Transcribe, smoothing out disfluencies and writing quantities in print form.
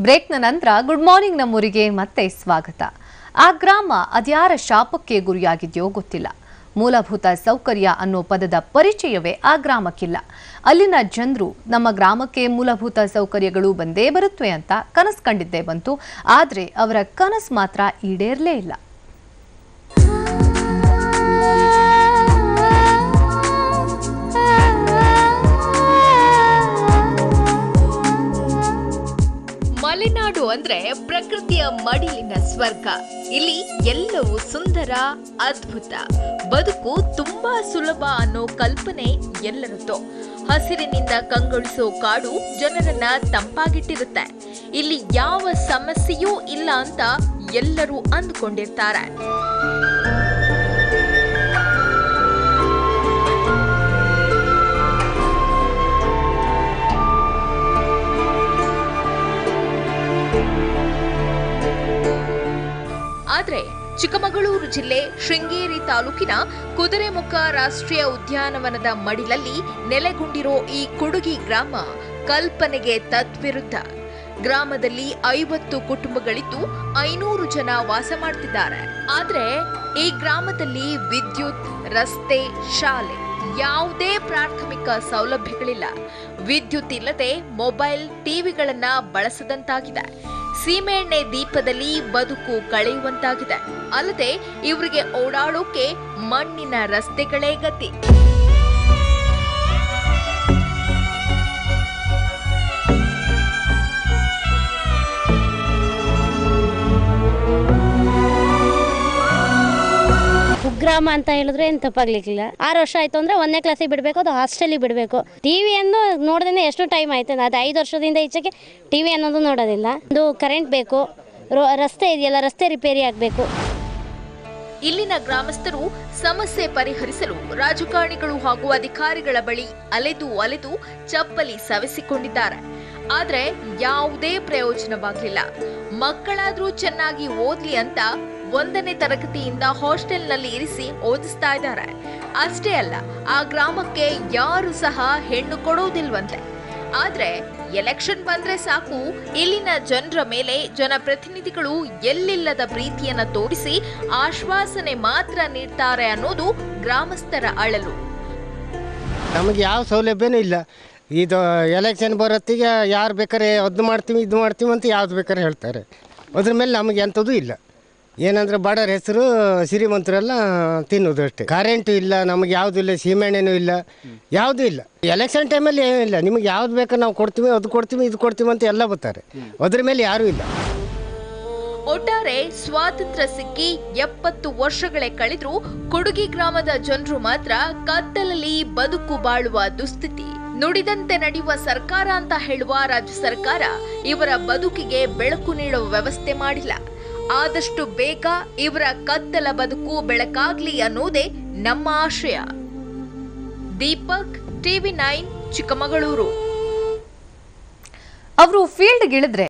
ಬ್ರೇಕ್ನ ನಂತರ good morning ನಮ್ಮೂರಿಗೆ ಮತ್ತೆ ಸ್ವಾಗತ. ಆ ಗ್ರಾಮ ಅದ್ಯಾರ ಶಾಪಕ್ಕೆ ಗುರಿಯಾಗಿದೆಯೋ ಗೊತ್ತಿಲ್ಲ. ಮೂಲಭೂತ ಸೌಕರ್ಯ ಅನ್ನೋ ಪದದ ಪರಿಚಯವೇ ಆ ಗ್ರಾಮಕ್ಕಿಲ್ಲ. ಅಲ್ಲಿನ ಜನರು ನಮ್ಮ ಗ್ರಾಮಕ್ಕೆ ಮೂಲಭೂತ ಸೌಕರ್ಯಗಳು ಬಂದೇ ಬರುತ್ತವೆ ಅಂತ ಕನಸು ಕಂಡಿದ್ದೇ ಬಂತು. ಆದರೆ ಅವರ ಕನಸು ಮಾತ್ರ ಈಡೇರಲೇ ಇಲ್ಲ. ಮಲೆನಾಡು ಅಂದ್ರೆ ಪ್ರಕೃತಿಯ ಮಡಿಲಿನ ಸ್ವರ್ಗ. ಇಲ್ಲಿ ಎಲ್ಲವೂ ಸುಂದರ, ಅದ್ಭುತ. ಬದುಕು ತುಂಬಾ ಸುಲಭ ಅನ್ನೋ ಕಲ್ಪನೆ ಎಲ್ಲರದ್ದು. ಹಸಿರಿನಿಂದ ಕಂಗೊಳಿಸೋ ಕಾಡು ಜನರನ್ನ ತಂಪಾಗಿಟ್ಟಿರುತ್ತೆ. ಇಲ್ಲಿ ಯಾವ ಸಮಸ್ಯೆಯೂ ಇಲ್ಲ ಅಂತ ಎಲ್ಲರೂ ಅಂದ್ಕೊಂಡಿರ್ತಾರೆ. ಆದ್ರೆ ಚಿಕ್ಕಮಗಳೂರು ಜಿಲ್ಲೆ ಶೃಂಗೇರಿ ತಾಲೂಕಿನ ಕುದುರೆಮುಖ ರಾಷ್ಟ್ರೀಯ ಉದ್ಯಾನವನದ ಮಡಿಲಲ್ಲಿ ನೆಲೆಗೊಂಡಿರೋ ಈ ಕುಡುಗಿ ಗ್ರಾಮ ಕಲ್ಪನೆಗೆ ತದ್ವಿರುದ್ಧ. ಗ್ರಾಮದಲ್ಲಿ 50 ಕುಟುಂಬಗಳಿದ್ದು 500 ಜನ ವಾಸ ಮಾಡ್ತಿದ್ದಾರೆ. ಆದ್ರೆ ಈ ಗ್ರಾಮದಲ್ಲಿ ವಿದ್ಯುತ್, ರಸ್ತೆ, ಶಾಲೆ ಯಾವುದೇ ಪ್ರಾಥಮಿಕ ಸೌಲಭ್ಯಗಳಿಲ್ಲ. ವಿದ್ಯುತ್ ಇಲ್ಲದೆ ಮೊಬೈಲ್, ಟಿವಿಗಳನ್ನ ಬಳಸದಂತಾಗಿದೆ. ಸೀಮೆಎಣ್ಣೆ ದೀಪದಲ್ಲಿ ಬದುಕು ಕಳೆಯುವಂತಾಗಿದೆ. ಅಲ್ಲದೆ ಇವರಿಗೆ ಓಡಾಡೋಕೆ ಮಣ್ಣಿನ ರಸ್ತೆಗಳೇ ಗತಿ. ಕುಗ್ರಾಮ ಅಂತ ಹೇಳಿದ್ರೆ ಏನು ತಪ್ಪಾಗ್ಲಿಕ್ಕಿಲ್ಲ. 6 ವರ್ಷ ಆಯ್ತು ಅಂದ್ರೆ 1ನೇ ಕ್ಲಾಸಿಗೆ ಬಿಡಬೇಕು, ಅದು ಹಾಸ್ಟೆಲಿಗೆ ಬಿಡಬೇಕು. ಟಿವಿ ಅನ್ನು ನೋಡೋದೇ ಎಷ್ಟು ಟೈಮ್ ಆಯ್ತು. ಅದು 5 ವರ್ಷದಿಂದ ಈಚೆಗೆ ಟಿವಿ ಅನ್ನೋದು ನೋಡೋದಿಲ್ಲ. ಒಂದು ಕರೆಂಟ್ ಬೇಕು, ರಸ್ತೆ ಇದೆಯಲ್ಲ, ರಸ್ತೆ ರಿಪೇರಿ ಆಗಬೇಕು. ಇಲ್ಲಿನ ಗ್ರಾಮಸ್ಥರು ಸಮಸ್ಯೆ ಪರಿಹರಿಸಲು ರಾಜಕಾರಣಿಗಳು ಹಾಗೂ ಅಧಿಕಾರಿಗಳ ಬಳಿ ಅಲೆದು ಚಪ್ಪಲಿ ಸವೆಸಿಕೊಂಡಿದ್ದಾರೆ. ಆದ್ರೆ ಯಾವುದೇ ಪ್ರಯೋಜನವಾಗಲಿಲ್ಲ. ಮಕ್ಕಳಾದ್ರೂ ಚೆನ್ನಾಗಿ ಓದ್ಲಿ ಅಂತ 1ನೇ ತರಗತಿಯಿಂದ ಹಾಸ್ಟೆಲ್ನಲ್ಲಿ ಇರಿಸಿ ಓದಿಸ್ತಾ ಇದ್ದಾರೆ. ಅಷ್ಟೇ ಅಲ್ಲ, ಆ ಗ್ರಾಮಕ್ಕೆ ಯಾರು ಸಹ ಹೆಣ್ಣು ಕೊಡೋದಿಲ್ವಂತೆ. ಆದ್ರೆ ಎಲೆಕ್ಷನ್ ಬಂದ್ರೆ ಸಾಕು, ಇಲ್ಲಿನ ಜನರ ಮೇಲೆ ಜನಪ್ರತಿನಿಧಿಗಳು ಎಲ್ಲಿಲ್ಲದ ಪ್ರೀತಿಯನ್ನ ತೋರಿಸಿ ಆಶ್ವಾಸನೆ ಮಾತ್ರ ನೀಡ್ತಾರೆ ಅನ್ನೋದು ಗ್ರಾಮಸ್ಥರ ಅಳಲು. ನಮಗೆ ಯಾವ ಸೌಲಭ್ಯನೂ ಇಲ್ಲ. ಇದು ಎಲೆಕ್ಷನ್ ಬರೋತ್ತಿಗೆ ಯಾರು ಬೇಕಾರೆ ಅದು ಮಾಡ್ತೀವಿ ಇದು ಮಾಡ್ತೀವಿ ಅಂತ ಯಾವ್ದು ಬೇಕಾರೆ ಹೇಳ್ತಾರೆ. ಅದ್ರ ಮೇಲೆ ನಮಗೆ ಎಂಥದ್ದು ಇಲ್ಲ. ಏನಂದ್ರೆ ಬಡವ್ರ ಹೆಸರು, ಶ್ರೀಮಂತರೆಲ್ಲ ತಿನ್ನೋದು ಅಷ್ಟೇ. ಕರೆಂಟು ಇಲ್ಲ, ನಮಗೆ ಯಾವುದೂ ಇಲ್ಲ, ಸೀಮೆಣ್ಣೆನೂ ಇಲ್ಲ, ಯಾವುದೂ ಇಲ್ಲ. ಎಲೆಕ್ಷನ್ ಟೈಮಲ್ಲಿ ಏನೂ ಇಲ್ಲ. ನಿಮಗೆ ಯಾವ್ದು ಬೇಕಾ ನಾವು ಕೊಡ್ತೀವಿ, ಅದು ಕೊಡ್ತೀವಿ, ಇದು ಕೊಡ್ತೀವಿ ಅಂತ ಎಲ್ಲ ಬರ್ತಾರೆ. ಅದ್ರ ಮೇಲೆ ಯಾರೂ ಇಲ್ಲ. ಒಟ್ಟಾರೆ ಸ್ವಾತಂತ್ರ್ಯ ಸಿಕ್ಕಿ 70 ವರ್ಷಗಳೇ ಕಳೆದ್ರೂ ಕುಡುಗಿ ಗ್ರಾಮದ ಜನರು ಮಾತ್ರ ಕತ್ತಲಲ್ಲಿ ಬದುಕು ಬಾಳುವ ದುಸ್ಥಿತಿ. ನುಡಿದಂತೆ ನಡೆಯುವ ಸರ್ಕಾರ ಅಂತ ಹೇಳುವ ರಾಜ್ಯ ಸರ್ಕಾರ ಇವರ ಬದುಕಿಗೆ ಬೆಳಕು ನೀಡುವ ವ್ಯವಸ್ಥೆ ಮಾಡಿಲ್ಲ. ಆದಷ್ಟು ಬೇಗ ಇವರ ಕತ್ತಲ ಬದುಕು ಬೆಳಕಾಗ್ಲಿ ಅನ್ನೋದೇ ನಮ್ಮ ಆಶಯ. ದೀಪಕ್, TV9, ಚಿಕ್ಕಮಗಳೂರು. ಅವರು ಫೀಲ್ಡ್ಗಿಳಿದ್ರೆ